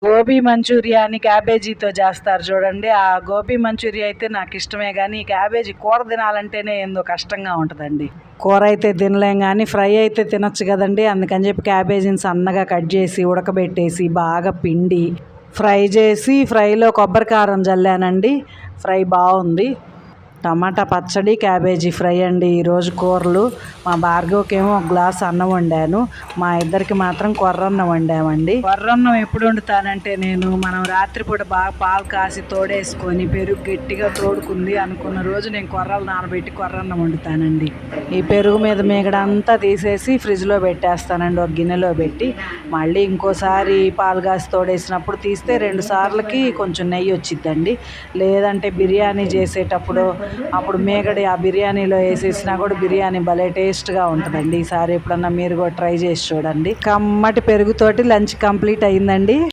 గోబీ మంచూరియాని క్యాబేజీతో చేస్తారు చూడండి. ఆ గోబీ మంచూరియా అయితే నాకు ఇష్టమే, కానీ క్యాబేజీ కూర తినాలంటేనే ఏందో కష్టంగా ఉంటుందండి. కూర అయితే తినలేం కానీ ఫ్రై అయితే తినొచ్చు కదండి. అందుకని చెప్పి క్యాబేజీని సన్నగా కట్ చేసి ఉడకబెట్టేసి బాగా పిండి ఫ్రై చేసి ఫ్రైలో కొబ్బరి కారం జల్లానండి. ఫ్రై బాగుంది. టమాటా పచ్చడి, క్యాబేజీ ఫ్రై అండి ఈరోజు కూరలు. మా భార్గవ్కేమో ఒక గ్లాస్ అన్నం వండాను, మా ఇద్దరికి మాత్రం కొర్రన్నం వండామండి. కొర్రన్నం ఎప్పుడు వండుతానంటే మనం రాత్రిపూట బాగా పాలు కాసి తోడేసుకొని పెరుగు గట్టిగా తోడుకుంది అనుకున్న రోజు నేను కొర్రలు నానబెట్టి కొర్రన్నం వండుతానండి. ఈ పెరుగు మీద మేగడంతా తీసేసి ఫ్రిడ్జ్లో పెట్టేస్తానండి ఒక గిన్నెలో పెట్టి. మళ్ళీ ఇంకోసారి పాలు కాసి తోడేసినప్పుడు తీస్తే 2 సార్లకి కొంచెం నెయ్యి వచ్చిద్దండి. లేదంటే బిర్యానీ చేసేటప్పుడు అప్పుడు మేగడి ఆ బిర్యానీలో వేసేసినా కూడా బిర్యానీ భలే టేస్ట్గా ఉంటుందండి. ఈసారి ఎప్పుడన్నా మీరు కూడా ట్రై చేసి చూడండి. కమ్మటి పెరుగుతోటి లంచ్ కంప్లీట్ అయిందండి.